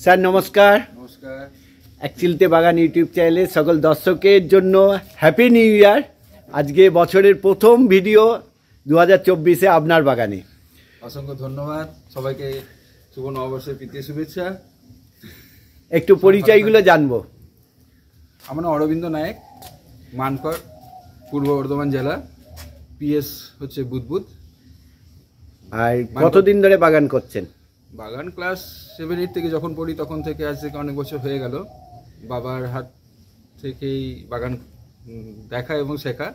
Sir নমস্কার। নমস্কার। একচিলতে বাগান ইউটিউব চ্যানেলে সকল দর্শকের জন্য হ্যাপি নিউ ইয়ার। আজকে বছরের প্রথম ভিডিও 2024-এ আপনার বাগানে। অসংখ্য ধন্যবাদ সবাইকে, শুভ নববর্ষের প্রীতি শুভেচ্ছা। একটু পরিচয়গুলো জানবো। আমার নাম অরবিন্দ নায়ক, মানকর, পূর্ব বর্ধমান জেলা। পিএস হচ্ছে বুদবুদ। আর কতদিন ধরে বাগান করছেন? বাগান ক্লাস 7-8 থেকে যখন পড়ি তখন থেকে, আজ থেকে অনেক বছর হয়ে গেল। বাবার হাত থেকেই বাগান দেখা এবং শেখা।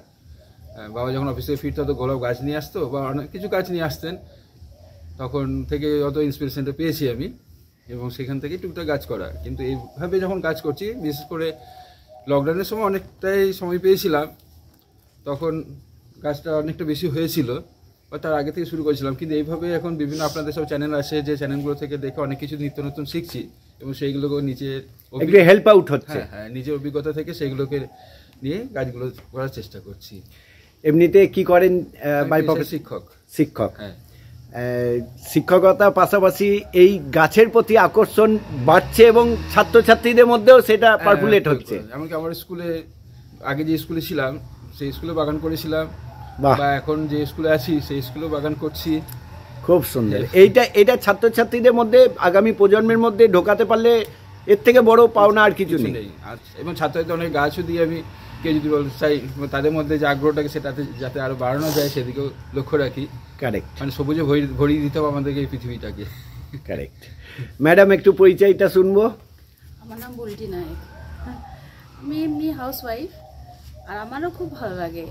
বাবা যখন অফিসে ফিরতো তো গোলাপ গাছ নিয়ে আসতো বা অনেক কিছু গাছ নিয়ে আসতেন, তখন থেকে অত ইন্সপিরেশনটা পেয়েছি আমি, এবং সেখান থেকে টুকটাক গাছ করা। কিন্তু এইভাবে যখন কাজ করছি, বিশেষ করে লকডাউনের সময় অনেকটাই সময় পেয়েছিলাম, তখন গাছটা অনেকটা বেশি হয়েছিল, বা তার আগে থেকে শুরু করেছিলাম। কিন্তু এইভাবে এখন বিভিন্ন আপনাদের সব চ্যানেল আছে, যে চ্যানেলগুলো থেকে দেখে অনেক কিছু নিত্য নতুন শিখছি, এবং সেইগুলোকে নিজের হেল্প আউট হচ্ছে। হ্যাঁ, নিজের অভিজ্ঞতা থেকে সেগুলোকে নিয়ে গাছগুলো করার চেষ্টা করছি। এমনিতে কি করেন? শিক্ষক। হ্যাঁ, শিক্ষকতার পাশাপাশি এই গাছের প্রতি আকর্ষণ বাড়ছে এবং ছাত্রছাত্রীদের মধ্যেও সেটা পারপুলেট হচ্ছে। এমনকি আমার স্কুলে, আগে যে স্কুলে ছিলাম সেই স্কুলে বাগান করেছিলাম, বা এখন যে স্কুলে আছি সেই স্কুলে বাগান করছি। খুব সুন্দর। এইটা ছাত্রছাত্রীদের মধ্যে, আগামী প্রজন্মের মধ্যে ঢোকাতে পারলে এর থেকে বড় পাওনা আর কিছু নেই। এবং ছাত্রছাত্রী অনেক গাছও দিয়ে আমি, কেউ যদি বলতে চাই, তাদের মধ্যে যে আগ্রহটাকে সেটাতে যাতে আরো বাড়ানো যায় সেদিকেও লক্ষ্য রাখি। কারেক্ট। মানে সবুজে ভরিয়ে দিতে হবে আমাদেরকে এই পৃথিবীটাকে। কারেক্ট। ম্যাডাম একটু পরিচয়টা শুনবো। আমার নাম বুলটি নায়ক, আমি এমনি হাউসওয়াইফ, আর আমারও খুব ভালো লাগে।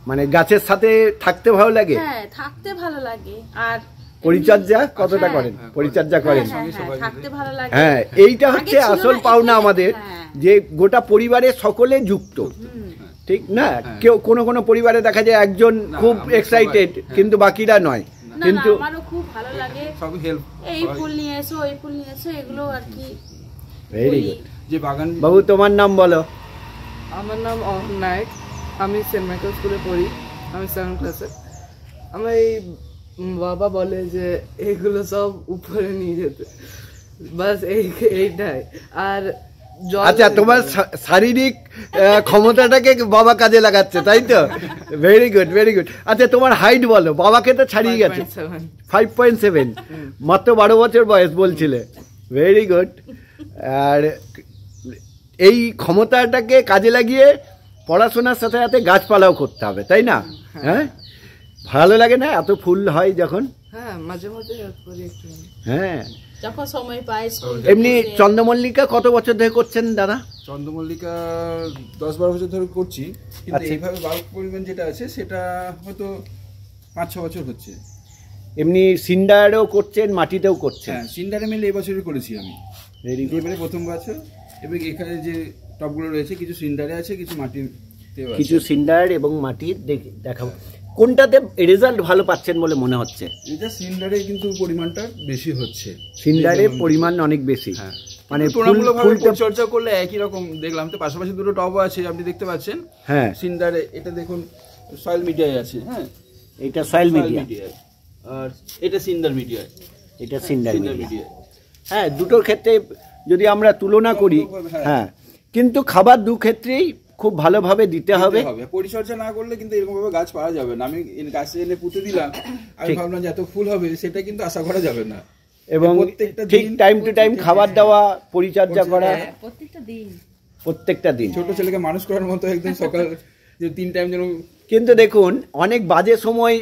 মানে গাছের সাথে থাকতে ভালো লাগে? হ্যাঁ, থাকতে ভালো লাগে। আর পরিচর্যা কতটা করেন? পরিচর্যা করেন? থাকতে ভালো লাগে। হ্যাঁ, এইটা হচ্ছে আসল পাওনা আমাদের, যে গোটা পরিবারের সকলে যুক্ত, ঠিক না? কেউ কোনো পরিবারে দেখা যায় একজন খুব এক্সাইটেড, কিন্তু বাকিরা নয়। কিন্তু আমারও খুব ভালো লাগে, সব হেল্প, এই ফুল নিয়ে এসো, ওই ফুল নিয়ে এসো, এগুলো আর কি। Very good. যে বাগান। বাবু, তোমার নাম বলো। আমার নাম অহন নায়ক, আমি সেন্ট মাইকেল স্কুলে পড়ি, আমি 7 ক্লাসে। আমার এই বাবা বলে যে এগুলো সব উপরে নিয়ে যেতে, বাস এইটাই। আর আচ্ছা, তোমার শারীরিক ক্ষমতাটাকে বাবা কাজে লাগাচ্ছে, তাই তো? Very good, very good. আচ্ছা, তোমার হাইট বলো। বাবাকে তো ছাড়িয়ে গেছে, 5.7, মাত্র 12 বছর বয়স বলছিলে। Very good. আর এই ক্ষমতাটাকে কাজে লাগিয়ে পড়াশোনার সাথে সাথে গাছপালাও করতে হবে, তাই না? হ্যাঁ, ভালো লাগে না এত ফুল হয় যখন? হ্যাঁ, মাঝে মাঝে হেল্প করি একটু। হ্যাঁ, যখন সময় পাই। এমনি চন্দ্রমল্লিকা কত বছর ধরে করছেন দাদা? চন্দ্রমল্লিকা 10-12 বছর ধরে করছি, কিন্তু এইভাবে বাল্ক পরিমাণ যেটা আছে সেটা হয়তো 5-6 বছর হচ্ছে। এমনি সিন্ডারেও করছেন, মাটিতেও করছেন? হ্যাঁ, সিন্ডারে মিলে এবছরই করেছি আমি, এবারে প্রথম বছর। এবং এখানে যে টবগুলো রয়েছে, কিছু সিন্ডারে আছে, কিছু মাটিতে, কিছু সিন্ডার এবং মাটির দেখাবো। কোনটাতে রেজাল্ট ভালো পাচ্ছেন বলে মনে হচ্ছে? এটা সিন্ডারে কিন্তু পরিমাণটা বেশি হচ্ছে, সিন্ডারে পরিমাণ অনেক বেশি। হ্যাঁ, মানে পরিচর্যা করলে একই রকম দেখলাম। তো পাশাপাশি দুটো টবও আছে, আপনি দেখতে পাচ্ছেন। হ্যাঁ, সিন্ডারে এটা দেখুন সয়েল মিডিয়ায় আছে। হ্যাঁ, এটা সয়েল মিডিয়া, আর এটা সিন্ডার মিডিয়ায়, এটা সিন্ডার মিডিয়া। হ্যাঁ, দুটোর ক্ষেত্রে যদি আমরা তুলনা করি, হ্যাঁ, কিন্তু খাবার দু ক্ষেত্রেই খুব ভালোভাবে দিতে হবে। পরিচর্যা না করলে কিন্তু এরকম ভাবে গাছ পাওয়া যাবে না। আমি গাছে এনে পুঁতে দিলাম, আমি ভাবলাম যে এত ফুল হবে, সেটা কিন্তু আশা করা যাবে না। এবং ঠিক টাইম টু টাইম খাবার দেওয়া, পরিচর্যা করা প্রত্যেকটা দিন। ছোট ছেলেকে মানুষ করার মতো একদম সকাল যে 3 টাইম যেন। কিন্তু দেখুন, অনেক বাজে সময়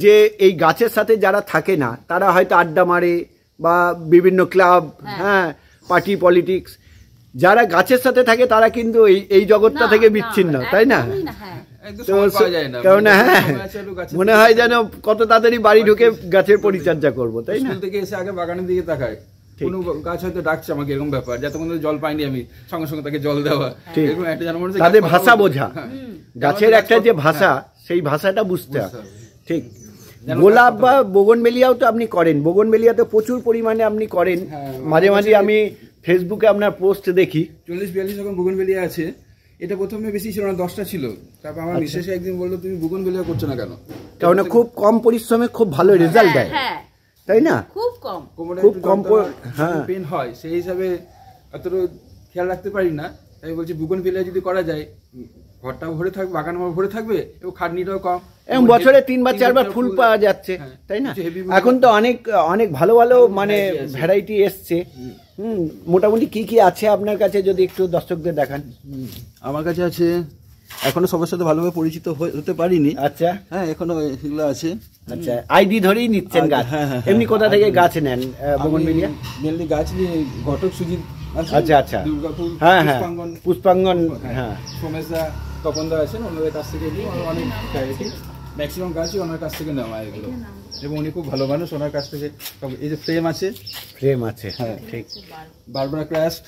যে এই গাছের সাথে যারা থাকে না, তারা হয়তো আড্ডা মারে বা বিভিন্ন ক্লাব, হ্যাঁ, পার্টি পলিটিক্স। যারা গাছের সাথে থাকে তারা কিন্তু এই জগৎটা থেকে বিচ্ছিন্ন, তাই না? কারণ হ্যাঁ, মনে হয় যেন কত তাড়াতাড়ি বাড়ি ঢুকে গাছের পরিচর্যা করবো, তাই না? স্কুল থেকে এসে আগে বাগানের দিকে তাকায়, কোনো গাছ হয়তো ডাকছে আমাকে, এরকম ব্যাপার, যতক্ষণ জল পাইনি আমি সঙ্গে সঙ্গে তাকে জল দেওয়া, এরকম একটা যেন মনে হয় তাদের ভাষা বোঝা, গাছের একটা যে ভাষা, সেই ভাষাটা বুঝতে হবে। ঠিক। গোলাপ বা বোগনভেলিয়াও তো আপনি করেন, বোগনভেলিয়াতে প্রচুর পরিমাণে আপনি করেন। মাঝে মাঝে আমি ফেসবুকে আপনার পোস্ট দেখি। 40-42 রকম বোগনভেলিয়া আছে। এটা প্রথমে বেশি ছিল না, 10টা ছিল। তারপর আমার মিসেস একদিন বললো, তুমি বোগনভেলিয়া করছো না কেন? কারণ খুব কম পরিশ্রমে খুব ভালো রেজাল্ট দেয়। তাই না? খুব কম। কোমরে খুব একটু কম হ্যাঁ পেন হয়, সেই হিসাবে অতটা খেয়াল রাখতে পারি না। আমি বলছি বুগনভিলিয়া যদি করা যায়, ঘরটাও ভরে থাকবে, বাগান ভরে থাকবে এবং খাটনিটাও কম, এবং বছরে 3 বা 4 বার ফুল পাওয়া যাচ্ছে, তাই না? এখন তো অনেক অনেক ভালো ভালো মানে ভ্যারাইটি এসছে। মোটামুটি কি কি আছে আপনার কাছে যদি একটু দর্শকদের দেখান। আমার কাছে আছে, এখনো সবার সাথে ভালোভাবে পরিচিত হতে পারিনি। আচ্ছা, হ্যাঁ এখনো এগুলো আছে। আচ্ছা, আইডি ধরেই নিচ্ছেন গাছ? হ্যাঁ, এমনি কোথা থেকে গাছ নেন বোগনভিলিয়া? মেনলি গাছ নিয়ে ঘটক সুজিত, আচ্ছা আচ্ছা, দুর্গাপুর, হ্যাঁ হ্যাঁ, পুষ্পাঙ্গন, হ্যাঁ, সোমেশদা, তপনদা আছেন, ওনাদের কাছ থেকে নিই। অনেক ভ্যারাইটি, ম্যাক্সিমাম গাছই ওনার কাছ থেকে নেওয়া এগুলো, এবং উনি খুব ভালো মানুষ। ওনার কাছ থেকে এই যে ফ্রেম আছে, ফ্রেম আছে, হ্যাঁ ঠিক, বারবারা ক্রাস্ট,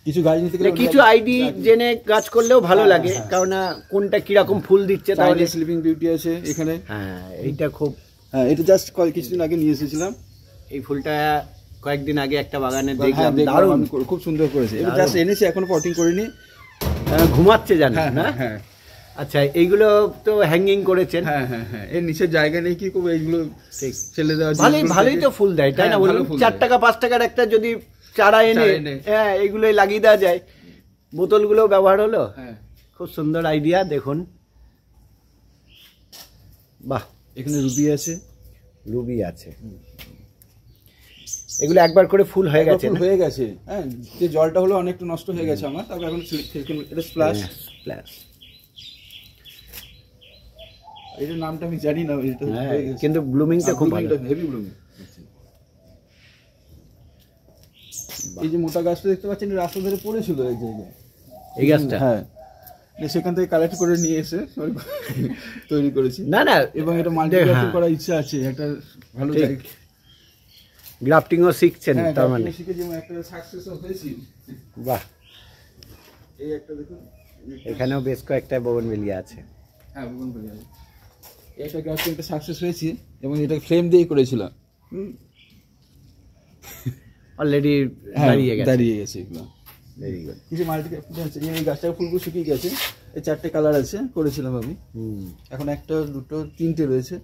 কিছু গাছ নিতে গেলে কিছু আইডি জেনে কাজ করলেও ভালো লাগে, কারণ কোনটা কিরকম ফুল দিচ্ছে। তাহলে স্লিপিং বিউটি আছে এখানে, হ্যাঁ এইটা খুব, হ্যাঁ এটা জাস্ট কিছুদিন আগে নিয়ে এসেছিলাম। এই ফুলটা কয়েকদিন আগে একটা বাগানে দেখলাম, দারুণ, খুব সুন্দর করেছে। এটা জাস্ট এনেছি, এখনো পটিং করিনি, ঘুমাচ্ছে জানেন না? হ্যাঁ। আচ্ছা, এইগুলো তো হ্যাঙ্গিং করেছেন? হ্যাঁ হ্যাঁ হ্যাঁ, এর নিচের জায়গা নেই, কি করবো এইগুলো ঠিক ছেলে দেওয়া। ভালোই তো ফুল দেয়, তাই না? বলুন, 4 টাকা 5 টাকার একটা যদি চারা এনে হ্যাঁ এইগুলোই লাগিয়ে দেওয়া যায়, বোতলগুলো ব্যবহার হলো। হ্যাঁ, খুব সুন্দর আইডিয়া। দেখুন, বাহ, এখানে রুবি আছে, রুবি আছে। এগুলো একবার করে ফুল হয়ে গেছে? হয়ে গেছে, হ্যাঁ। যে জলটা হলো অনেকটা নষ্ট হয়ে গেছে আমার, তারপর এখন এটা স্প্ল্যাশ। এটার নামটা আমি জানি না, কিন্তু ব্লুমিংটা খুব ভালো, হেভি ব্লুমিং। এই যে মোটা গাছটা দেখতে পাচ্ছেন, রাস্তা ধরে পড়েছিল এক জায়গায়, এই গাছটা, হ্যাঁ, সেখান থেকে কালেক্ট করে নিয়ে এসে তৈরি করেছি। না না, এবং এটা মাল্টিপ্লান্ট করার ইচ্ছা আছে, একটা ভালো জায়গা, গ্রাফটিংও শিখছেন তার মানে? শিখেছি, একটা সাকসেসও হয়েছি। বাহ, এই একটা দেখুন, এখানেও বেশ কয়েকটা বোগনভিলিয়া আছে। হ্যাঁ বোগনভিলিয়া, এটা গ্রাফটিংটা সাকসেস হয়েছি, এবং এটা ফ্রেম দিয়ে করেছিলাম, অলরেডি দাঁড়িয়ে গেছে এগুলো। Very good. কিছু মাল্টিপ্লান্ট আছে, এই গাছটার ফুলগুলো শুকিয়ে গেছে, এই 4টে কালার আছে, করেছিলাম আমি। এখন 1, 2, 3টে রয়েছে,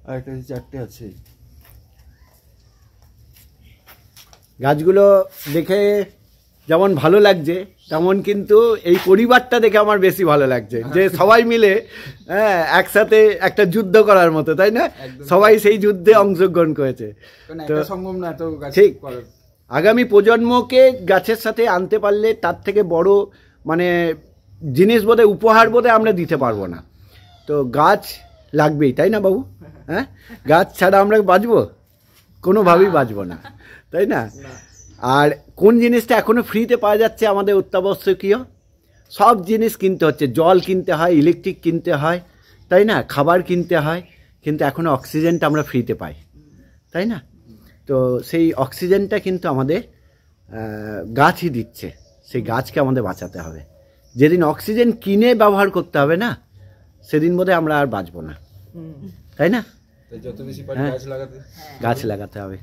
আর একটা 4টে আছে। গাছগুলো দেখে যেমন ভালো লাগছে, তেমন কিন্তু এই পরিবারটা দেখে আমার বেশি ভালো লাগছে, যে সবাই মিলে হ্যাঁ একসাথে একটা যুদ্ধ করার মতো, তাই না? সবাই সেই যুদ্ধে অংশগ্রহণ করেছে। ঠিক, আগামী প্রজন্মকে গাছের সাথে আনতে পারলে তার থেকে বড় মানে জিনিস বোধহয়, উপহার বোধহয় আমরা দিতে পারবো না। তো গাছ লাগবেই, তাই না বাবু? হ্যাঁ, গাছ ছাড়া আমরা বাঁচবো? কোনোভাবেই বাঁচবো না, তাই না? আর কোন জিনিসটা এখনো ফ্রিতে পাওয়া যাচ্ছে আমাদের অত্যাবশ্যকীয়? সব জিনিস কিনতে হচ্ছে, জল কিনতে হয়, ইলেকট্রিক কিনতে হয়, তাই না? খাবার কিনতে হয়, কিন্তু এখনো অক্সিজেনটা আমরা ফ্রিতে পাই, তাই না? তো সেই অক্সিজেনটা কিন্তু আমাদের গাছই দিচ্ছে, সেই গাছকে আমাদের বাঁচাতে হবে। যেদিন অক্সিজেন কিনে ব্যবহার করতে হবে না, সেদিন বোধহয় আমরা আর বাঁচবো না, তাই না? গাছ লাগাতে হবে।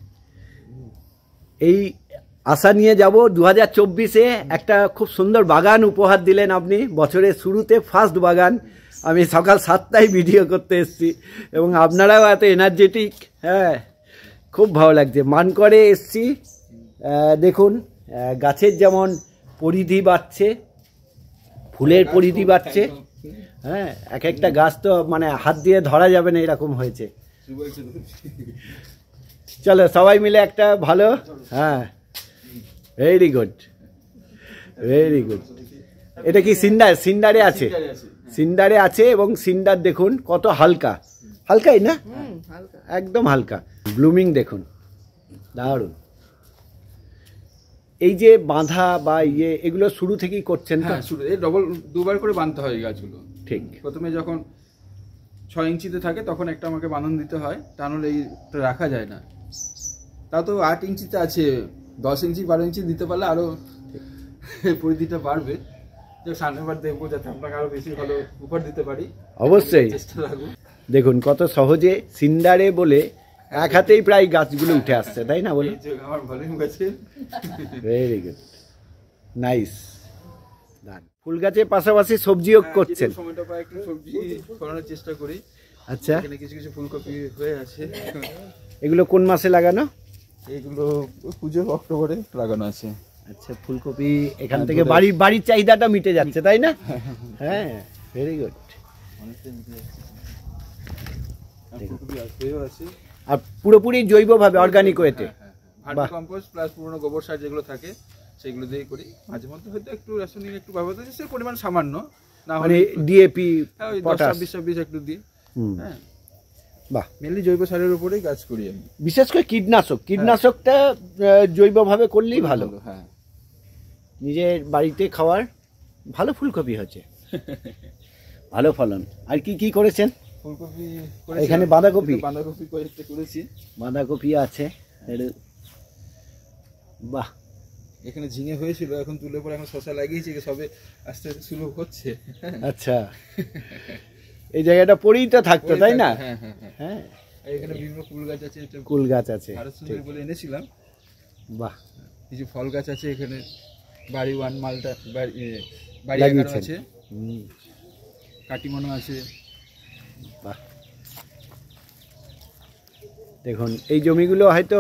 এই আশা নিয়ে যাব 2024-এ একটা খুব সুন্দর বাগান উপহার দিলেন আপনি, বছরের শুরুতে ফার্স্ট বাগান। আমি সকাল 7টায় ভিডিও করতে এসেছি, এবং আপনারাও এত এনার্জেটিক, হ্যাঁ খুব ভালো লাগছে। মানকরে এসছি, দেখুন গাছের যেমন পরিধি বাড়ছে, ফুলের পরিধি বাড়ছে, হ্যাঁ এক একটা গাছ তো মানে হাত দিয়ে ধরা যাবে না এরকম হয়েছে। চলো সবাই মিলে একটা ভালো, হ্যাঁ ভেরি গুড, ভেরি গুড। এটা কি সিন্ডারে আছে? সিন্ডারে আছে, এবং সিন্ডার দেখুন কত হালকা, হালকাই না, একদম হালকা। ব্লুমিং দেখুন, দারুণ। এই যে বাঁধা বা এগুলো শুরু থেকেই করছেন তো? শুরু ডবল 2বার করে বাঁধতে হয় এই গাছগুলো। ঠিক, প্রথমে যখন 6 ইঞ্চিতে থাকে তখন একটা আমাকে বাঁধন দিতে হয়, তা নাহলে এইটা রাখা যায় না। তা তো 8 ইঞ্চিতে আছে, 10 ইঞ্চি 12 ইঞ্চি দিতে পারলে আরো পরিধিটা বাড়বে। সামনেবার দেখবো যাতে আপনাকে আরো বেশি ভালো উপহার দিতে পারি, অবশ্যই চেষ্টা রাখবো। দেখুন কত সহজে সিন্ডারে বলে এক হাতেই প্রায় গাছগুলো উঠে আসছে, তাই না? বলুন, আমার ভলিউম গাছে। Very good, nice. ফুল গাছের পাশাপাশি সবজিও করছেন? সময়টা পাই একটু সবজি ফলানোর চেষ্টা করি। আচ্ছা, এখানে কিছু কিছু ফুলকপি হয়ে আছে। এগুলো কোন মাসে লাগানো? এগুলো পুজো অক্টোবরে লাগানো আছে। আচ্ছা, ফুলকপি এখান থেকে বাড়ির চাহিদাটা মিটে যাচ্ছে, তাই না? হ্যাঁ, ভেরি গুড। ফুলকপি আসবেও আছে, আর পুরোপুরি জৈবভাবে, অর্গানিক ওয়েতে। ভার্মি কম্পোস্ট প্লাস পুরনো গোবর সার যেগুলো থাকে সেগুলো দিয়ে করি। মাঝে মধ্যে হয়তো একটু রাসায়নিক একটু ব্যবহার করি, সে পরিমাণ সামান্য, না মানে হলে ডিএপি, ওই 10-26 একটু দিই। হ্যাঁ, বাহ, মেনলি জৈব সারের উপরেই কাজ করি আমি। বিশেষ করে কীটনাশকটা জৈবভাবে করলেই ভালো। হ্যাঁ, নিজের বাড়িতে খাওয়ার ভালো ফুলকপি হচ্ছে, ভালো ফলন। আর কি কি করেছেন? ফুলকপি এখানে বাঁধাকপি করেছি, বাঁধাকপি আছে। বাহ, এখানে ঝিঙে হয়েছিল, এখন তুলে পরে এখন শসা লাগিয়েছি, সবে আস্তে আস্তে শুরু হচ্ছে। আচ্ছা, এই জায়গাটা পরেই তো থাকতো, তাই না? হ্যাঁ হ্যাঁ হ্যাঁ, হ্যাঁ, এখানে বিভিন্ন কুল গাছ আছে, কুল গাছ আছে, ভারত সুন্দরী বলে এনেছিলাম। বাহ, কিছু ফল গাছ আছে এখানে, বাড়ি 1 মালটা, বাড়ি 11 আছে, কাটিমনো আছে। বাহ, দেখুন এই জমিগুলো হয়তো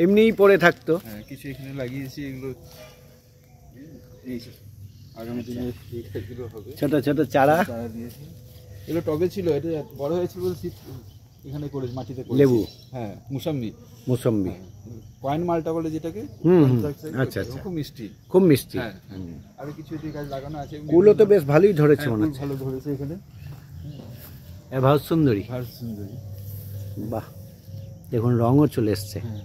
এমনিই পড়ে থাকতো। হ্যাঁ, কিছু এখানে লাগিয়েছি, এগুলো এই আগামী দিনে এই গাছগুলো হবে। ছোট ছোট চারা দিয়েছি, এগুলো টবে ছিল, এটা বড় হয়েছিল বলে এখানে করে মাটিতে করেছি। লেবু, হ্যাঁ, মুসাম্বি, পয়েন্ট মালটা বলে যেটাকে। আচ্ছা আচ্ছা, খুব মিষ্টি, খুব মিষ্টি। হ্যাঁ, আর কিছু যে গাছ লাগানো আছে, কুলও তো বেশ ভালোই ধরেছে মনে হচ্ছে। ভালো ধরেছে এখানে। ভারত সুন্দরী, ভারত সুন্দরী, বাহ, দেখুন রঙও চলে এসছে। হ্যাঁ,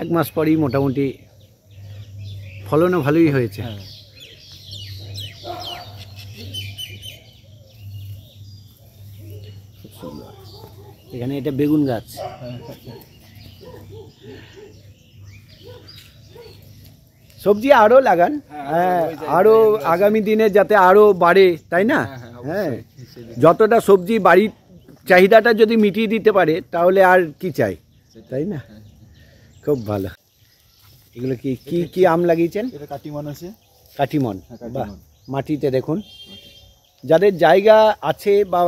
1 মাস পরেই মোটামুটি ফলনও ভালোই হয়েছে। হ্যাঁ, খুব সুন্দর। এখানে এটা বেগুন গাছ। সবজি আরো লাগান, হ্যাঁ, আরো আগামী দিনে যাতে আরো বাড়ে, তাই না? হ্যাঁ, যতটা সবজি বাড়ির চাহিদাটা যদি মিটিয়ে দিতে পারে তাহলে আর কি চাই, তাই না? খুব ভালো। এগুলো কি কি কি আম লাগিয়েছেন? এটা কাটিমন আছে। কাটিমন, বাহ, মাটিতে দেখুন। যাদের জায়গা আছে বা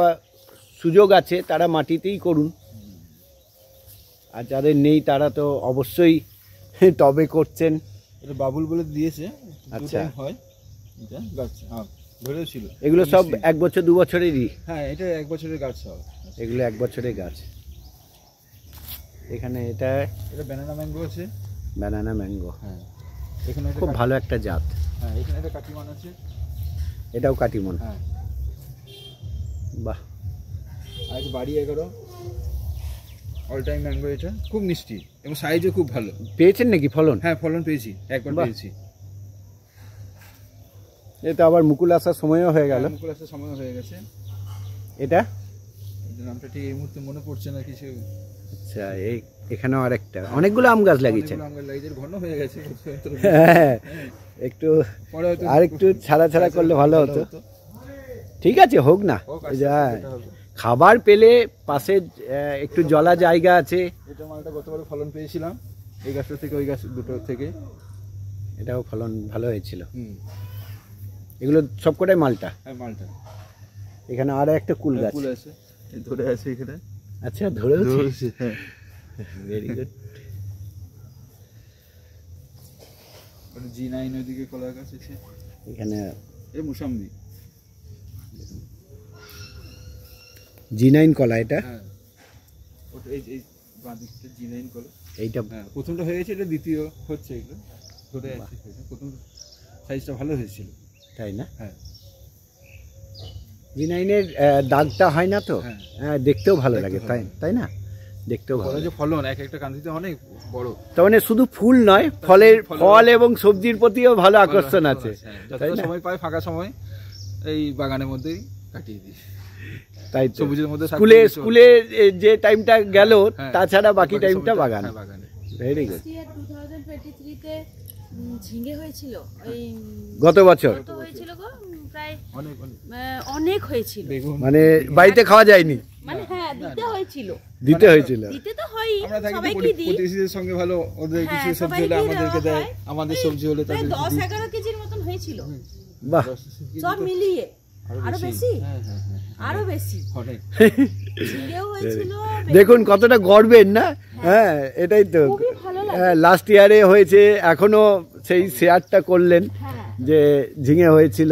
সুযোগ আছে তারা মাটিতেই করুন, আর যাদের নেই তারা তো অবশ্যই টবে করছেন। এটা বাবুল বলে দিয়েছে। আচ্ছা, হয় এটা গাছ ধরেও ছিল। এগুলো সব 1 বছর 2 বছরেরই? হ্যাঁ, এটা 1 বছরের গাছ সব। এগুলো 1 বছরের গাছ। এখানে এটা ব্যানানা ম্যাঙ্গো আছে। ব্যানানা ম্যাঙ্গো, হ্যাঁ, এখানে খুব ভালো একটা জাত। হ্যাঁ, এখানে একটা কাটিমন আছে। এটাও কাটিমন, হ্যাঁ, বাহ। আর বাড়ি 11 অল টাইম ম্যাঙ্গো, এটা খুব মিষ্টি এবং সাইজও খুব ভালো। পেয়েছেন নাকি ফলন? হ্যাঁ, ফলন পেয়েছি, একবার পেয়েছি। এটা আবার মুকুল আসার সময়ও হয়ে গেল। মুকুল আসার সময় হয়ে গেছে। এটা নামটা ঠিক এই মুহূর্তে মনে পড়ছে না কিছু। আচ্ছা, এখানেও আরেকটা, অনেকগুলো আম গাছ লাগিয়েছেন। আম গাছ লাগিয়েছে, ঘন হয়ে গেছে। হ্যাঁ, একটু আর একটু ছাড়া ছাড়া করলে ভালো হতো। ঠিক আছে, হোক না। খাবার পেলে পাশে একটু জলা জায়গা আছে। এটা মালটা গতবার ফলন পেয়েছিলাম এই গাছটা থেকে, ওই গাছ দুটো থেকে। এটাও ফলন ভালো হয়েছিল। এগুলো সবকটাই মালটা? হ্যাঁ, মালটা। এখানে আরো একটা কুল গাছ আছে, ধরে আছে এখানে। আচ্ছা, ধরেছে, হ্যাঁ, ভেরি গুড। G9 ওইদিকে কলা গাছ আছে। এখানে এই মুসাম্বি, G9 কলা। এটা হ্যাঁ, ওটা এই বাঁদিকটা G9 কলা। এইটা প্রথমটা হয়ে গেছে, এটা দ্বিতীয় হচ্ছে। এগুলো ধরে আছে, প্রথম সাইজটা ভালো হয়েছিল, তাই না? হ্যাঁ, G9 এর দাগটা হয় না তো? হ্যাঁ, দেখতেও ভালো লাগে, তাই না? দেখতেও ভালো। যে ফলন এক একটা কান্দিতে অনেক বড়। তার মানে শুধু ফুল নয়, ফল এবং সবজির প্রতিও ভালো আকর্ষণ আছে। যতটা সময় পাই ফাঁকা সময় এই বাগানের মধ্যেই কাটিয়ে দিই। তাই তো, সবুজের মধ্যে স্কুলে যে টাইমটা গেল, তাছাড়া বাকি টাইমটা বাগানে। Very good. 2023 তে ঝিঙে হয়েছিল, ওই গত বছর হয়েছিল গো, প্রায় অনেক হয়েছিল। মানে বাড়িতে খাওয়া যায়নি, মানে হ্যাঁ, দিতে হয়েছিল। দিতে তো হয়ই, আমরা থাকি সবাইকে দিই। প্রতিবেশীদের সঙ্গে ভালো, ওদের কিছু সবজি হলে আমাদেরকে দেয়, আমাদের সবজি হলে তাদের 10-11 কেজির মতন হয়েছিল, বাহ, সব মিলিয়ে। আরো বেশি হ্যাঁ হ্যাঁ হ্যাঁ আরো বেশি অনেক ঝিঙেও হয়েছিল দেখুন কতটা গর্বের না। হ্যাঁ এটাই তো, খুবই ভালো লাগে। হ্যাঁ লাস্ট ইয়ারে হয়েছে, এখনো সেই শেয়ারটা করলেন হ্যাঁ যে ঝিঙে হয়েছিল,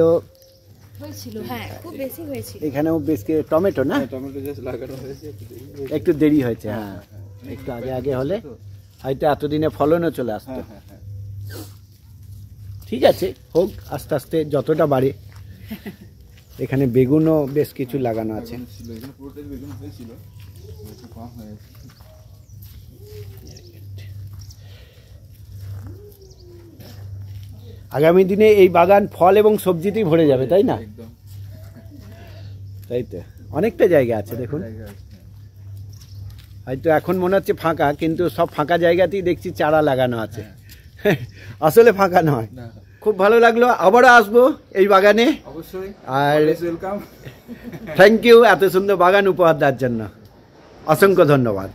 হয়েছিল, হ্যাঁ খুব বেশি হয়েছিল। এখানেও বেশ টমেটো না টমেটো জাস্ট লাগানো হয়েছে একটু দেরি হয়েছে, হ্যাঁ একটু আগে আগে হলে হয়তো এতদিনে ফলনও চলে আসতো। হ্যাঁ হ্যাঁ ঠিক আছে, হোক আস্তে আস্তে যতটা বাড়ে। এখানে বেগুনও বেশ কিছু লাগানো আছে। ছিল এখানে পুরোটাই বেগুন হয়েছিল, একটু কম হয়েছে। আগামী দিনে এই বাগান ফল এবং সবজিতেই ভরে যাবে, তাই না? একদম তাই তো, অনেকটা জায়গা আছে দেখুন। জায়গা আছে। হয়তো এখন মনে হচ্ছে ফাঁকা, কিন্তু সব ফাঁকা জায়গাতেই দেখছি চারা লাগানো আছে। আসলে ফাঁকা নয়। না খুব ভালো লাগলো, আবারও আসবো এই বাগানে। অবশ্যই, আর ওয়েলকাম। থ্যাংক ইউ এত সুন্দর বাগান উপহার দেওয়ার জন্য, অসংখ্য ধন্যবাদ।